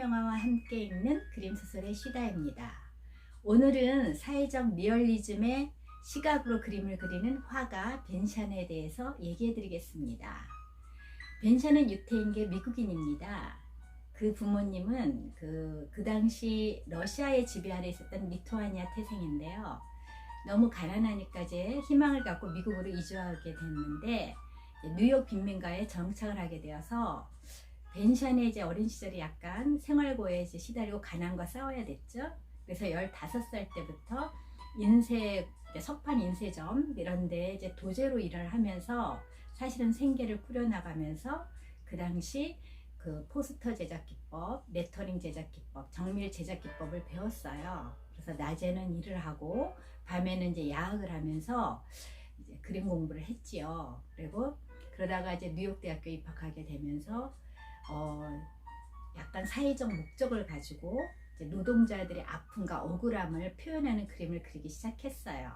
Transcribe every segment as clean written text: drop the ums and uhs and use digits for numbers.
명화와 함께 읽는 그림소설의 시다입니다. 오늘은 사회적 리얼리즘의 시각으로 그림을 그리는 화가 벤샨에 대해서 얘기해 드리겠습니다. 벤샨은 유태인계 미국인입니다. 그 부모님은 그 당시 러시아의 지배 아래 있었던 리투아니아 태생인데요. 너무 가난하니까 이제 희망을 갖고 미국으로 이주하게 됐는데 뉴욕 빈민가에 정착을 하게 되어서 벤샨의 이제 어린 시절이 약간 생활고에 이제 시달리고 가난과 싸워야 됐죠. 그래서 15살 때부터 석판 인쇄점 이런 데 이제 도제로 일을 하면서 사실은 생계를 꾸려나가면서 그 당시 그 포스터 제작 기법, 레터링 제작 기법, 정밀 제작 기법을 배웠어요. 그래서 낮에는 일을 하고 밤에는 이제 야학을 하면서 이제 그림 공부를 했지요. 그리고 그러다가 이제 뉴욕 대학교에 입학하게 되면서 약간 사회적 목적을 가지고 이제 노동자들의 아픔과 억울함을 표현하는 그림을 그리기 시작했어요.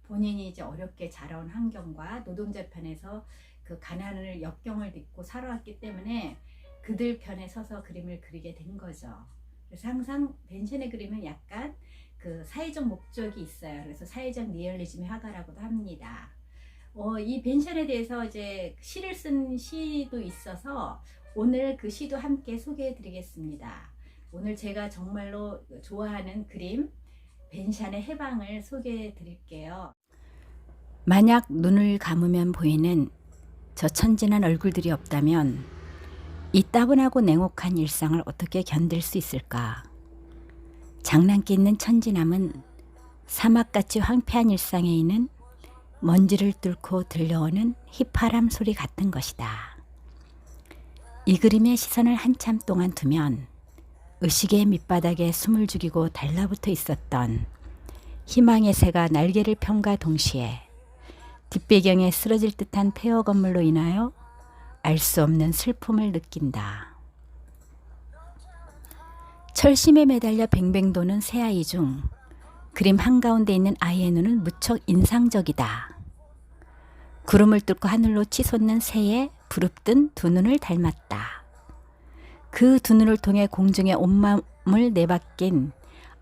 본인이 이제 어렵게 자라온 환경과 노동자 편에서 그 가난을 역경을 딛고 살아왔기 때문에 그들 편에 서서 그림을 그리게 된 거죠. 그래서 항상 벤샨의 그림은 약간 그 사회적 목적이 있어요. 그래서 사회적 리얼리즘의 화가라고도 합니다. 이 벤샨에 대해서 이제 시를 쓴 시도 있어서 오늘 그 시도 함께 소개해 드리겠습니다. 오늘 제가 정말로 좋아하는 그림 벤샨의 해방을 소개해 드릴게요. 만약 눈을 감으면 보이는 저 천진한 얼굴들이 없다면 이 따분하고 냉혹한 일상을 어떻게 견딜 수 있을까? 장난기 있는 천진함은 사막같이 황폐한 일상에 있는 먼지를 뚫고 들려오는 휘파람 소리 같은 것이다. 이 그림의 시선을 한참 동안 두면 의식의 밑바닥에 숨을 죽이고 달라붙어 있었던 희망의 새가 날개를 펴과 동시에 뒷배경에 쓰러질 듯한 폐허 건물로 인하여 알 수 없는 슬픔을 느낀다. 철심에 매달려 뱅뱅 도는 새 아이 중 그림 한가운데 있는 아이의 눈은 무척 인상적이다. 구름을 뚫고 하늘로 치솟는 새의 부릅뜬 두 눈을 닮았다. 그 두 눈을 통해 공중에 온마음을 내맡긴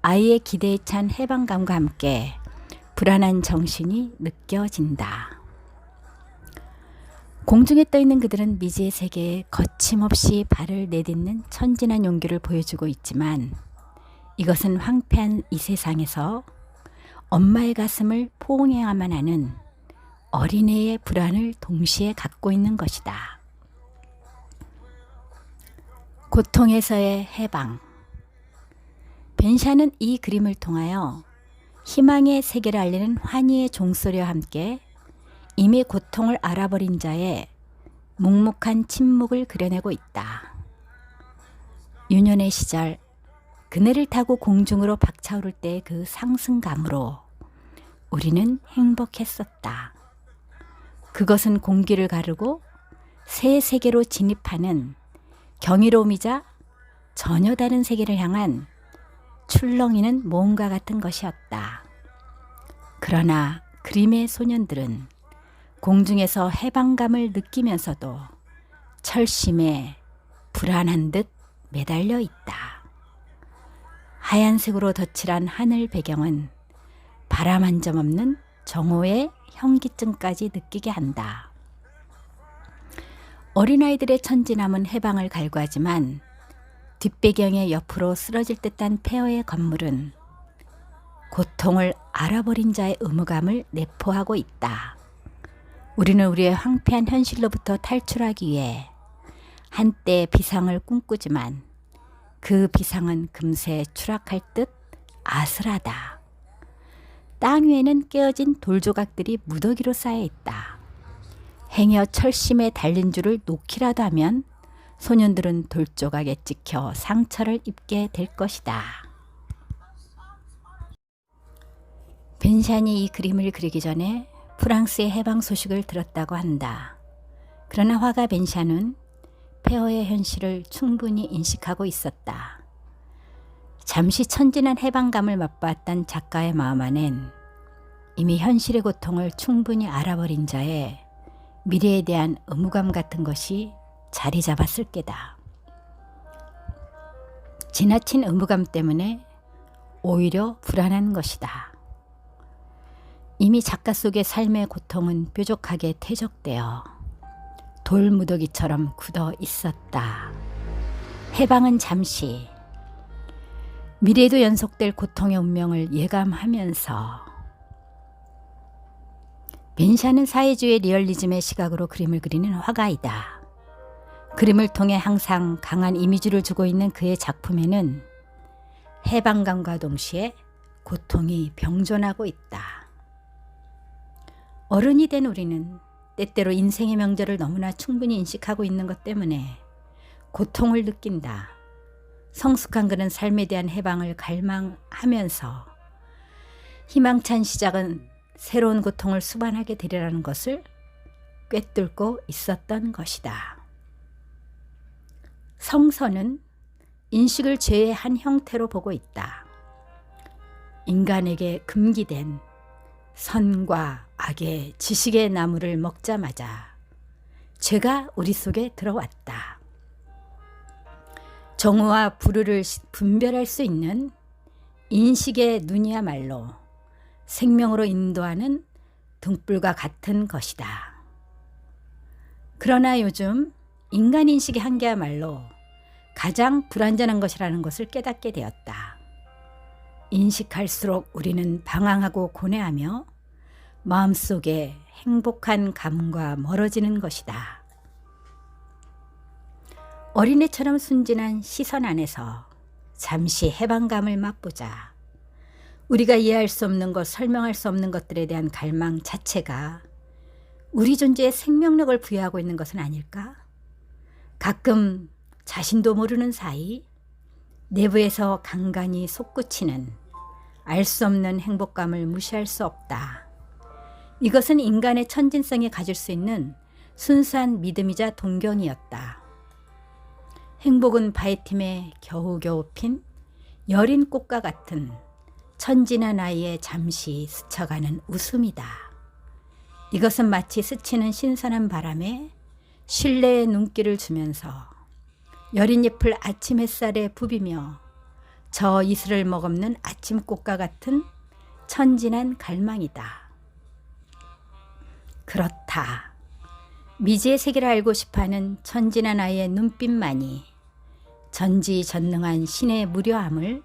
아이의 기대에 찬 해방감과 함께 불안한 정신이 느껴진다. 공중에 떠있는 그들은 미지의 세계에 거침없이 발을 내딛는 천진한 용기를 보여주고 있지만 이것은 황폐한 이 세상에서 엄마의 가슴을 포옹해야만 하는 어린애의 불안을 동시에 갖고 있는 것이다. 고통에서의 해방. 벤샨은 이 그림을 통하여 희망의 세계를 알리는 환희의 종소리와 함께 이미 고통을 알아버린 자의 묵묵한 침묵을 그려내고 있다. 유년의 시절 그네를 타고 공중으로 벅차오를 때의 그 상승감으로 우리는 행복했었다. 그것은 공기를 가르고 새 세계로 진입하는 경이로움이자 전혀 다른 세계를 향한 출렁이는 모험과 같은 것이었다. 그러나 그림의 소년들은 공중에서 해방감을 느끼면서도 철심에 불안한 듯 매달려 있다. 하얀색으로 덧칠한 하늘 배경은 바람 한 점 없는 정오의 현기증까지 느끼게 한다. 어린아이들의 천진함은 해방을 갈구하지만 뒷배경의 옆으로 쓰러질 듯한 폐허의 건물은 고통을 알아버린 자의 의무감을 내포하고 있다. 우리는 우리의 황폐한 현실로부터 탈출하기 위해 한때 비상을 꿈꾸지만 그 비상은 금세 추락할 듯 아슬하다. 땅 위에는 깨어진 돌조각들이 무더기로 쌓여 있다. 행여 철심에 달린 줄을 놓기라도 하면 소년들은 돌조각에 찍혀 상처를 입게 될 것이다. 벤샨이 이 그림을 그리기 전에 프랑스의 해방 소식을 들었다고 한다. 그러나 화가 벤샨은 폐허의 현실을 충분히 인식하고 있었다. 잠시 천진한 해방감을 맛보았던 작가의 마음 안엔 이미 현실의 고통을 충분히 알아버린 자의 미래에 대한 의무감 같은 것이 자리 잡았을 게다. 지나친 의무감 때문에 오히려 불안한 것이다. 이미 작가 속의 삶의 고통은 뾰족하게 퇴적되어 돌무더기처럼 굳어 있었다. 해방은 잠시, 미래에도 연속될 고통의 운명을 예감하면서 벤샤는 사회주의 리얼리즘의 시각으로 그림을 그리는 화가이다. 그림을 통해 항상 강한 이미지를 주고 있는 그의 작품에는 해방감과 동시에 고통이 병존하고 있다. 어른이 된 우리는 때때로 인생의 명절을 너무나 충분히 인식하고 있는 것 때문에 고통을 느낀다. 성숙한 그는 삶에 대한 해방을 갈망하면서 희망찬 시작은 새로운 고통을 수반하게 되리라는 것을 꿰뚫고 있었던 것이다. 성서는 인식을 죄의 한 형태로 보고 있다. 인간에게 금기된 선과 악의 지식의 나무를 먹자마자 죄가 우리 속에 들어왔다. 정의와 불의를 분별할 수 있는 인식의 눈이야말로 생명으로 인도하는 등불과 같은 것이다. 그러나 요즘 인간 인식의 한계야말로 가장 불완전한 것이라는 것을 깨닫게 되었다. 인식할수록 우리는 방황하고 고뇌하며 마음속에 행복한 감과 멀어지는 것이다. 어린애처럼 순진한 시선 안에서 잠시 해방감을 맛보자. 우리가 이해할 수 없는 것, 설명할 수 없는 것들에 대한 갈망 자체가 우리 존재에 생명력을 부여하고 있는 것은 아닐까? 가끔 자신도 모르는 사이 내부에서 간간히 솟구치는 알 수 없는 행복감을 무시할 수 없다. 이것은 인간의 천진성이 가질 수 있는 순수한 믿음이자 동경이었다. 행복은 바위틈에 겨우겨우 핀 여린 꽃과 같은 천진한 아이의 잠시 스쳐가는 웃음이다. 이것은 마치 스치는 신선한 바람에 신뢰의 눈길을 주면서 여린 잎을 아침 햇살에 부비며 저 이슬을 머금는 아침꽃과 같은 천진한 갈망이다. 그렇다. 미지의 세계를 알고 싶어하는 천진한 아이의 눈빛만이 전지전능한 신의 무료함을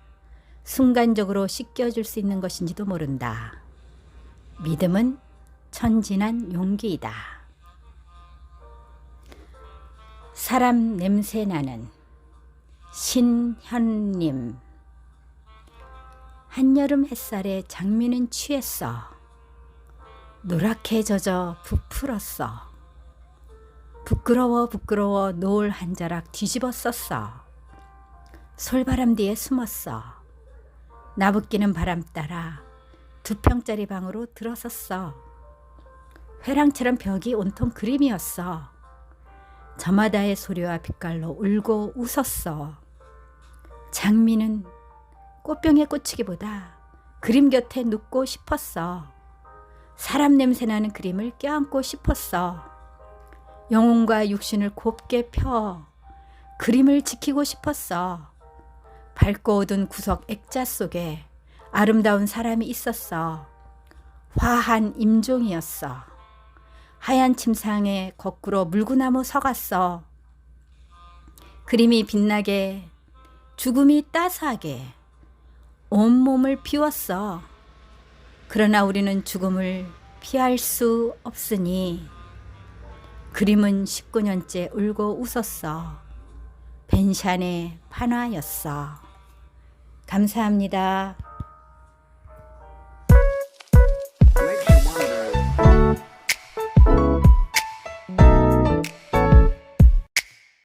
순간적으로 씻겨줄 수 있는 것인지도 모른다. 믿음은 천진한 용기이다. 사람 냄새 나는 신현님. 한여름 햇살에 장미는 취했어. 노랗게 젖어 부풀었어. 부끄러워 노을 한 자락 뒤집어 썼어. 솔바람 뒤에 숨었어. 나부끼는 바람 따라 2평짜리 방으로 들어섰어. 회랑처럼 벽이 온통 그림이었어. 저마다의 소리와 빛깔로 울고 웃었어. 장미는 꽃병에 꽂히기보다 그림 곁에 눕고 싶었어. 사람 냄새나는 그림을 껴안고 싶었어. 영혼과 육신을 곱게 펴 그림을 지키고 싶었어. 밝고 어두운 구석 액자 속에 아름다운 사람이 있었어. 화한 임종이었어. 하얀 침상에 거꾸로 물구나무 서갔어. 그림이 빛나게, 죽음이 따스하게 온몸을 비웠어. 그러나 우리는 죽음을 피할 수 없으니 그림은 19년째 울고 웃었어. 벤샨의 판화였어. 감사합니다.